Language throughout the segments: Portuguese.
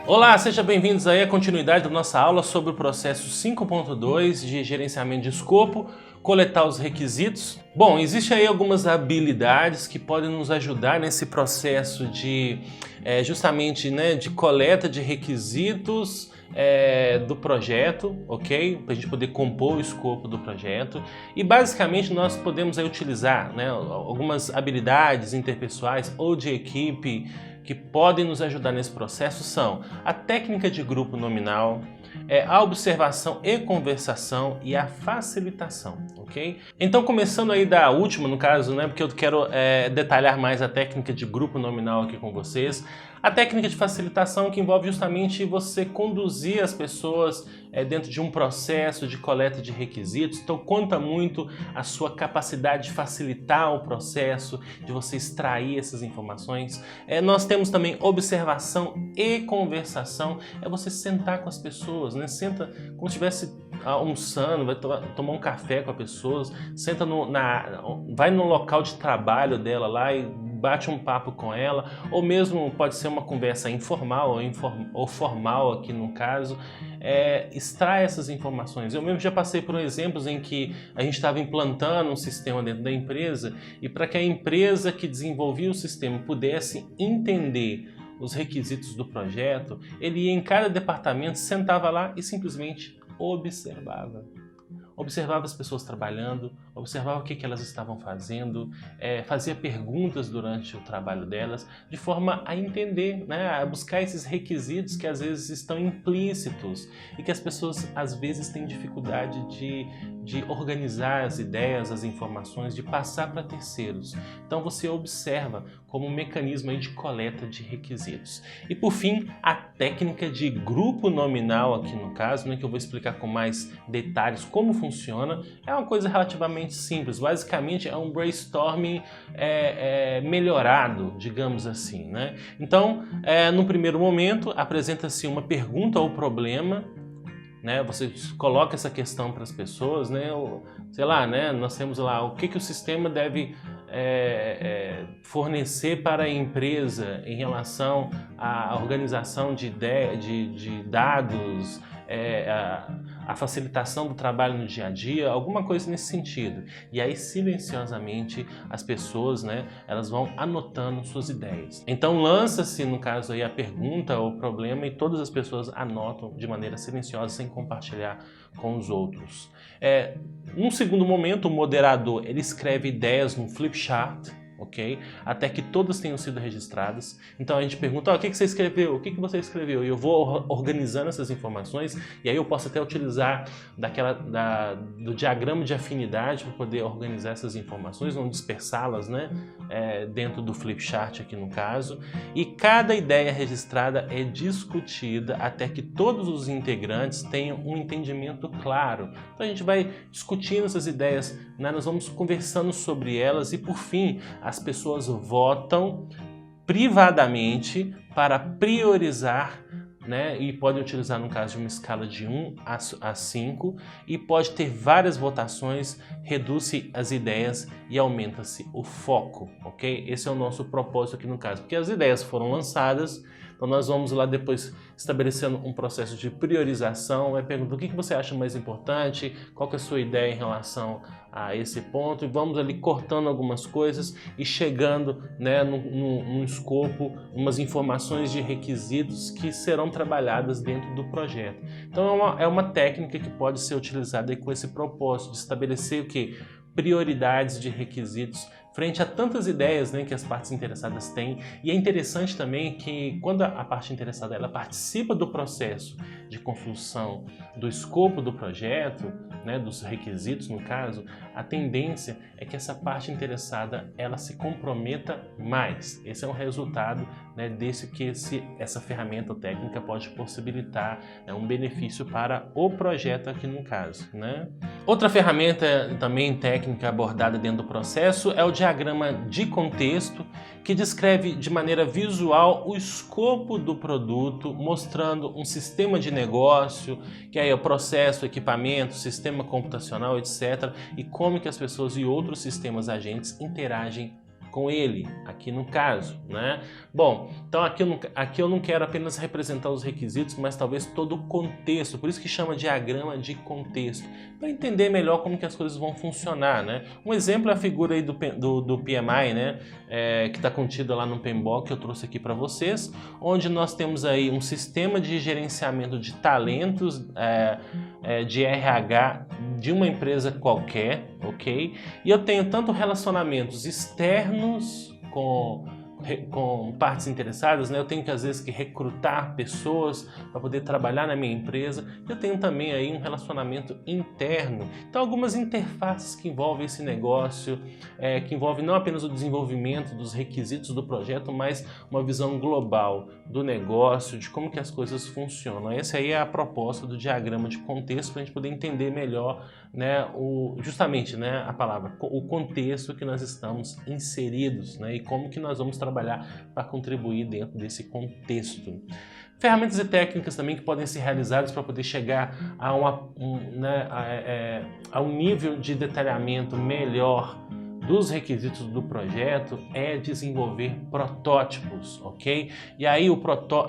Olá, sejam bem-vindos aí à continuidade da nossa aula sobre o processo 5.2 de gerenciamento de escopo, coletar os requisitos. Bom, existem aí algumas habilidades que podem nos ajudar nesse processo de justamente de coleta de requisitos do projeto, ok? Para a gente poder compor o escopo do projeto. E basicamente nós podemos aí utilizar algumas habilidades interpessoais ou de equipe que podem nos ajudar nesse processo são a técnica de grupo nominal, a observação e conversação e a facilitação, ok? Então, começando aí da última, no caso, porque eu quero detalhar mais a técnica de grupo nominal aqui com vocês. A técnica de facilitação que envolve justamente você conduzir as pessoas dentro de um processo de coleta de requisitos. Então conta muito a sua capacidade de facilitar o processo, de você extrair essas informações. Nós temos também observação e conversação. É você sentar com as pessoas, senta como se estivesse almoçando, vai tomar um café com as pessoas, senta vai no local de trabalho dela lá e bate um papo com ela, ou mesmo pode ser uma conversa informal ou formal aqui no caso, extrai essas informações. Eu mesmo já passei por exemplos em que a gente estava implantando um sistema dentro da empresa e para que a empresa que desenvolvia o sistema pudesse entender os requisitos do projeto, ele ia em cada departamento, sentava lá e simplesmente observava. Observava as pessoas trabalhando, observava o que elas estavam fazendo, fazia perguntas durante o trabalho delas, de forma a entender, a buscar esses requisitos que às vezes estão implícitos e que as pessoas às vezes têm dificuldade de organizar as ideias, as informações, de passar para terceiros. Então você observa como um mecanismo aí de coleta de requisitos. E por fim, a técnica de grupo nominal aqui no caso, que eu vou explicar com mais detalhes como funciona, é uma coisa relativamente simples. Basicamente é um brainstorming melhorado, digamos assim, Então, no primeiro momento, apresenta-se uma pergunta ou problema, você coloca essa questão para as pessoas, sei lá, nós temos lá o que o sistema deve fornecer para a empresa em relação à organização de dados, a facilitação do trabalho no dia a dia, alguma coisa nesse sentido. E aí, silenciosamente, as pessoas, elas vão anotando suas ideias. Então, lança-se, no caso aí, a pergunta ou problema e todas as pessoas anotam de maneira silenciosa, sem compartilhar com os outros. Num segundo momento, o moderador, ele escreve ideias no flipchart, ok? Até que todas tenham sido registradas. Então a gente pergunta, o que você escreveu? O que você escreveu? E eu vou organizando essas informações e aí eu posso até utilizar do diagrama de afinidade para poder organizar essas informações, não dispersá-las, dentro do flipchart aqui no caso. E cada ideia registrada é discutida até que todos os integrantes tenham um entendimento claro. Então a gente vai discutindo essas ideias, nós vamos conversando sobre elas e por fim as pessoas votam privadamente para priorizar, e podem utilizar no caso de uma escala de 1 a 5 e pode ter várias votações, reduz-se as ideias e aumenta-se o foco, ok? Esse é o nosso propósito aqui no caso, porque as ideias foram lançadas, então nós vamos lá depois estabelecendo um processo de priorização, perguntando o que você acha mais importante, qual que é a sua ideia em relação a esse ponto e vamos ali cortando algumas coisas e chegando num escopo, umas informações de requisitos que serão trabalhadas dentro do projeto. Então é uma técnica que pode ser utilizada aí com esse propósito de estabelecer o quê? Prioridades de requisitos frente a tantas ideias que as partes interessadas têm. E é interessante também que quando a parte interessada ela participa do processo de construção do escopo do projeto, dos requisitos no caso, a tendência é que essa parte interessada ela se comprometa mais. Esse é um resultado desse que essa ferramenta técnica pode possibilitar um benefício para o projeto aqui no caso. Outra ferramenta também técnica abordada dentro do processo é o diagrama de contexto, que descreve de maneira visual o escopo do produto, mostrando um sistema de negócio, que é o processo, equipamento, sistema computacional, etc. E como que as pessoas e outros sistemas agentes interagem com ele, aqui no caso, né? Bom, então aqui eu não quero apenas representar os requisitos, mas talvez todo o contexto, por isso que chama diagrama de contexto, para entender melhor como que as coisas vão funcionar, né? Um exemplo é a figura aí do PMI, né? Que está contida lá no PMBOK, que eu trouxe aqui para vocês, onde nós temos aí um sistema de gerenciamento de talentos de RH de uma empresa qualquer, ok? E eu tenho tanto relacionamentos externos com partes interessadas, né? Eu tenho que às vezes que recrutar pessoas para poder trabalhar na minha empresa. Eu tenho também aí um relacionamento interno. Então algumas interfaces que envolvem esse negócio, que envolvem não apenas o desenvolvimento dos requisitos do projeto, mas uma visão global do negócio, de como que as coisas funcionam. Essa aí é a proposta do diagrama de contexto para a gente poder entender melhor, né, justamente, né, a palavra, o contexto que nós estamos inseridos, né, e como que nós vamos trabalhar para contribuir dentro desse contexto. Ferramentas e técnicas também que podem ser realizadas para poder chegar a um nível de detalhamento melhor dos requisitos do projeto é desenvolver protótipos, ok? E aí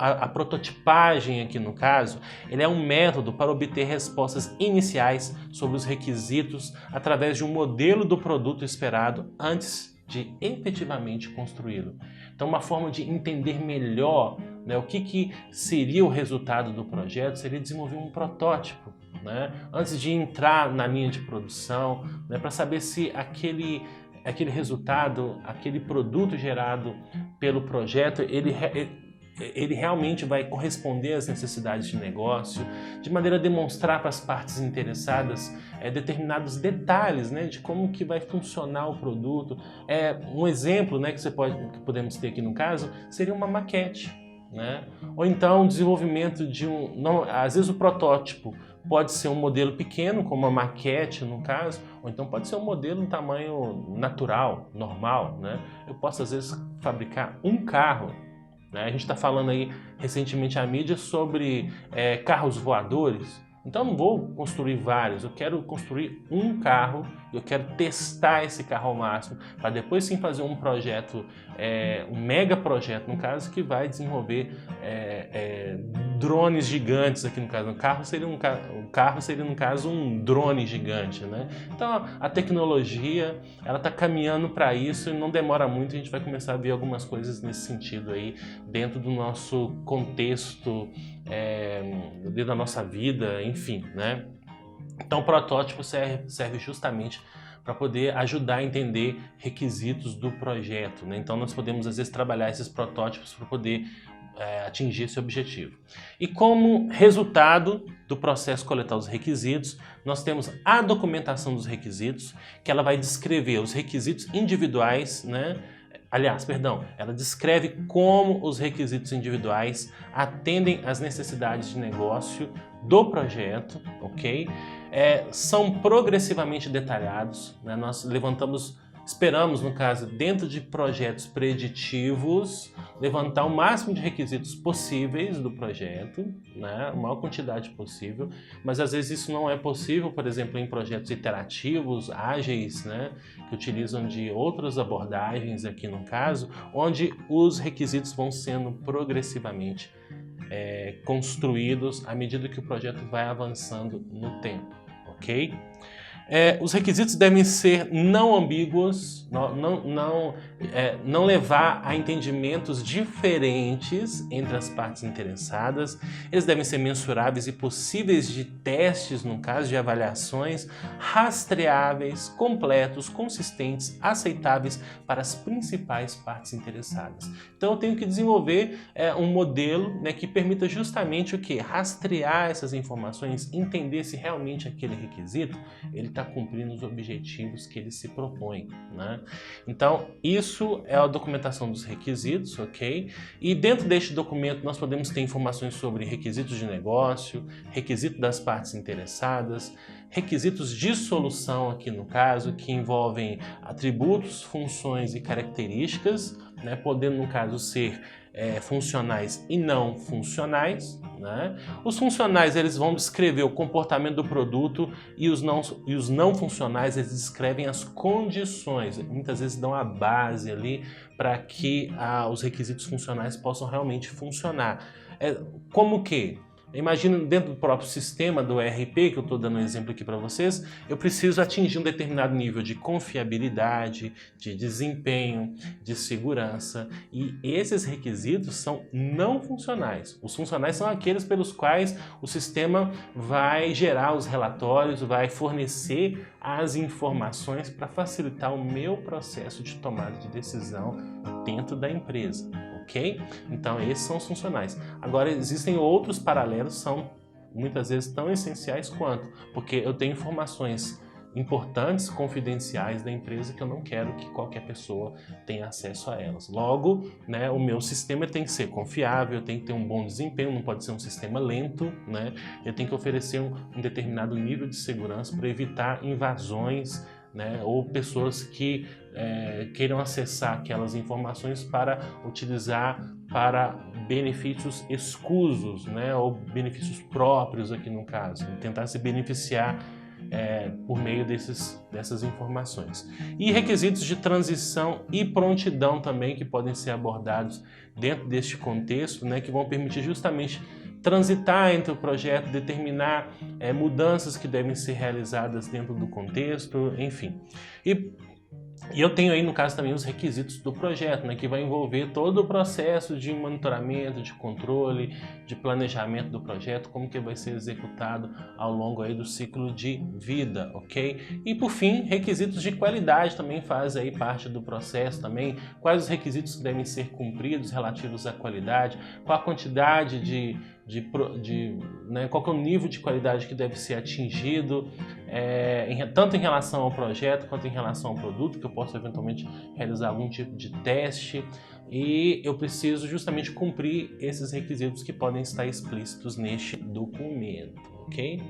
a prototipagem aqui no caso, ele é um método para obter respostas iniciais sobre os requisitos através de um modelo do produto esperado antes de efetivamente construí-lo. Então uma forma de entender melhor, né, o que seria o resultado do projeto seria desenvolver um protótipo, né, antes de entrar na linha de produção, né, para saber se aquele resultado, aquele produto gerado pelo projeto, ele realmente vai corresponder às necessidades de negócio, de maneira a demonstrar para as partes interessadas determinados detalhes, né, de como que vai funcionar o produto. Um exemplo, né, que podemos ter aqui no caso seria uma maquete, né? Ou então o desenvolvimento de às vezes o protótipo pode ser um modelo pequeno, como uma maquete no caso, ou então pode ser um modelo em tamanho natural, normal, né? Eu posso às vezes fabricar um carro, né? A gente está falando aí recentemente a mídia sobre carros voadores. Então eu não vou construir vários, eu quero construir um carro, eu quero testar esse carro ao máximo, para depois sim fazer um projeto, um mega projeto no caso, que vai desenvolver drones gigantes aqui no caso. O carro seria no caso um drone gigante, né? Então a tecnologia ela está caminhando para isso e não demora muito, a gente vai começar a ver algumas coisas nesse sentido aí dentro do nosso contexto, dentro da nossa vida, enfim, né? Então o protótipo serve justamente para poder ajudar a entender requisitos do projeto, né? Então nós podemos às vezes trabalhar esses protótipos para poder atingir esse objetivo. E como resultado do processo coletar os requisitos, nós temos a documentação dos requisitos, que ela vai descrever os requisitos individuais, né? Aliás, perdão, ela descreve como os requisitos individuais atendem às necessidades de negócio do projeto, ok? São progressivamente detalhados, né? Nós esperamos, no caso, dentro de projetos preditivos, levantar o máximo de requisitos possíveis do projeto, né? A maior quantidade possível, mas às vezes isso não é possível, por exemplo, em projetos iterativos, ágeis, né? Que utilizam de outras abordagens aqui no caso, onde os requisitos vão sendo progressivamente construídos à medida que o projeto vai avançando no tempo, ok? Os requisitos devem ser não ambíguos, não levar a entendimentos diferentes entre as partes interessadas. Eles devem ser mensuráveis e possíveis de testes, no caso de avaliações, rastreáveis, completos, consistentes, aceitáveis para as principais partes interessadas. Então eu tenho que desenvolver um modelo, né, que permita justamente o quê? Rastrear essas informações, entender se realmente aquele requisito ele está cumprindo os objetivos que ele se propõe, né? Então, isso é a documentação dos requisitos, ok? E dentro deste documento nós podemos ter informações sobre requisitos de negócio, requisito das partes interessadas, requisitos de solução aqui no caso, que envolvem atributos, funções e características, né? Podendo no caso ser funcionais e não funcionais, né? Os funcionais eles vão descrever o comportamento do produto e os não funcionais eles descrevem as condições, muitas vezes dão a base ali para que os requisitos funcionais possam realmente funcionar. Como que? Imagina dentro do próprio sistema do ERP, que eu estou dando um exemplo aqui para vocês, eu preciso atingir um determinado nível de confiabilidade, de desempenho, de segurança, e esses requisitos são não funcionais. Os funcionais são aqueles pelos quais o sistema vai gerar os relatórios, vai fornecer as informações para facilitar o meu processo de tomada de decisão dentro da empresa. Ok? Então esses são os funcionais. Agora existem outros paralelos, são muitas vezes tão essenciais quanto, porque eu tenho informações importantes, confidenciais da empresa que eu não quero que qualquer pessoa tenha acesso a elas. Logo, né, o meu sistema tem que ser confiável, tem que ter um bom desempenho, não pode ser um sistema lento, né? Eu tenho que oferecer um determinado nível de segurança para evitar invasões, né, ou pessoas que queiram acessar aquelas informações para utilizar para benefícios escusos, né, ou benefícios próprios aqui no caso, tentar se beneficiar por meio dessas informações. E requisitos de transição e prontidão também que podem ser abordados dentro deste contexto, né, que vão permitir justamente transitar entre o projeto, determinar mudanças que devem ser realizadas dentro do contexto, enfim. E eu tenho aí, no caso, também os requisitos do projeto, né, que vai envolver todo o processo de monitoramento, de controle, de planejamento do projeto, como que vai ser executado ao longo aí do ciclo de vida, ok? E por fim, requisitos de qualidade também fazem aí parte do processo também, quais os requisitos que devem ser cumpridos relativos à qualidade, qual a quantidade qual que é o nível de qualidade que deve ser atingido, tanto em relação ao projeto quanto em relação ao produto, que eu posso eventualmente realizar algum tipo de teste, e eu preciso justamente cumprir esses requisitos que podem estar explícitos neste documento, ok?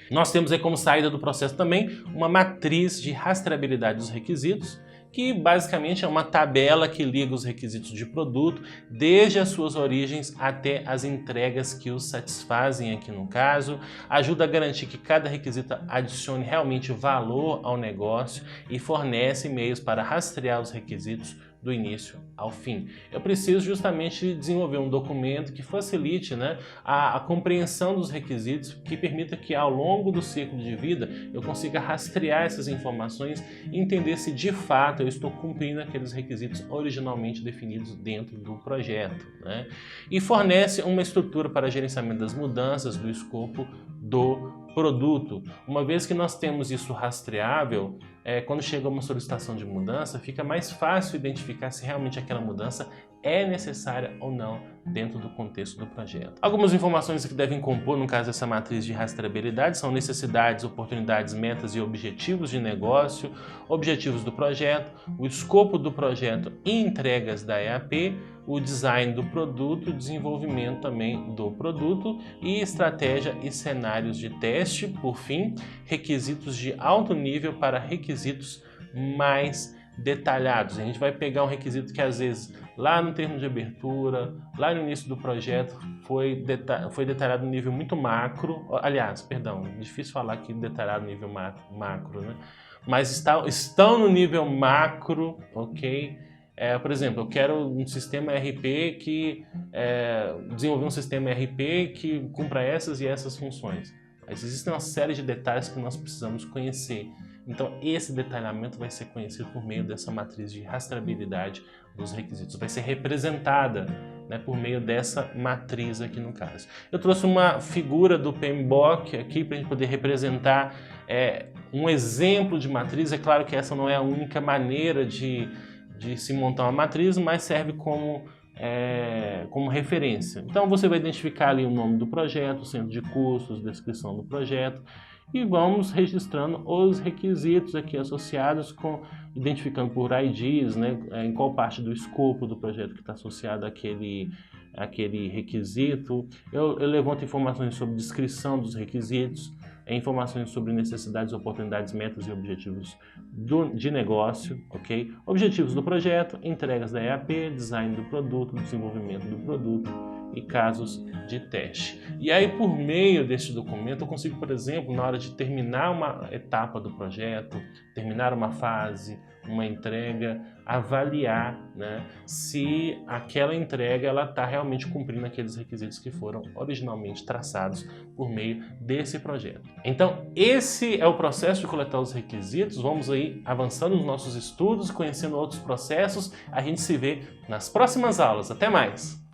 Nós temos aí como saída do processo também uma matriz de rastreabilidade dos requisitos, que basicamente é uma tabela que liga os requisitos de produto desde as suas origens até as entregas que os satisfazem aqui no caso, ajuda a garantir que cada requisito adicione realmente valor ao negócio e fornece meios para rastrear os requisitos do início ao fim. Eu preciso justamente desenvolver um documento que facilite, né, a compreensão dos requisitos, que permita que ao longo do ciclo de vida eu consiga rastrear essas informações e entender se de fato eu estou cumprindo aqueles requisitos originalmente definidos dentro do projeto, né? E fornece uma estrutura para gerenciamento das mudanças do escopo do produto. Uma vez que nós temos isso rastreável, quando chega uma solicitação de mudança, fica mais fácil identificar se realmente aquela mudança é necessária ou não dentro do contexto do projeto. Algumas informações que devem compor, no caso dessa matriz de rastreabilidade, são necessidades, oportunidades, metas e objetivos de negócio, objetivos do projeto, o escopo do projeto e entregas da EAP, o design do produto, desenvolvimento também do produto e estratégia e cenários de teste. Por fim, requisitos de alto nível para requisitos mais detalhados. A gente vai pegar um requisito que às vezes lá no termo de abertura, lá no início do projeto, foi detalhado no nível muito macro, aliás, perdão, difícil falar aqui detalhado no nível macro, né? Mas estão no nível macro, ok? Por exemplo, eu quero um sistema ERP desenvolver um sistema ERP que cumpra essas e essas funções. Mas existem uma série de detalhes que nós precisamos conhecer. Então, esse detalhamento vai ser conhecido por meio dessa matriz de rastreabilidade dos requisitos. Vai ser representada, né, por meio dessa matriz aqui no caso. Eu trouxe uma figura do PMBOK aqui para a gente poder representar um exemplo de matriz. É claro que essa não é a única maneira de se montar uma matriz, mas serve como referência. Então você vai identificar ali o nome do projeto, o centro de custos, descrição do projeto, e vamos registrando os requisitos aqui associados, identificando por IDs, né, em qual parte do escopo do projeto que está associado àquele requisito. Eu levanto informações sobre descrição dos requisitos, informações sobre necessidades, oportunidades, metas e objetivos de negócio, ok? Objetivos do projeto, entregas da EAP, design do produto, desenvolvimento do produto e casos de teste. E aí, por meio deste documento, eu consigo, por exemplo, na hora de terminar uma etapa do projeto, terminar uma fase, uma entrega, avaliar, né, se aquela entrega está realmente cumprindo aqueles requisitos que foram originalmente traçados por meio desse projeto. Então, esse é o processo de coletar os requisitos. Vamos aí avançando nos nossos estudos, conhecendo outros processos. A gente se vê nas próximas aulas. Até mais!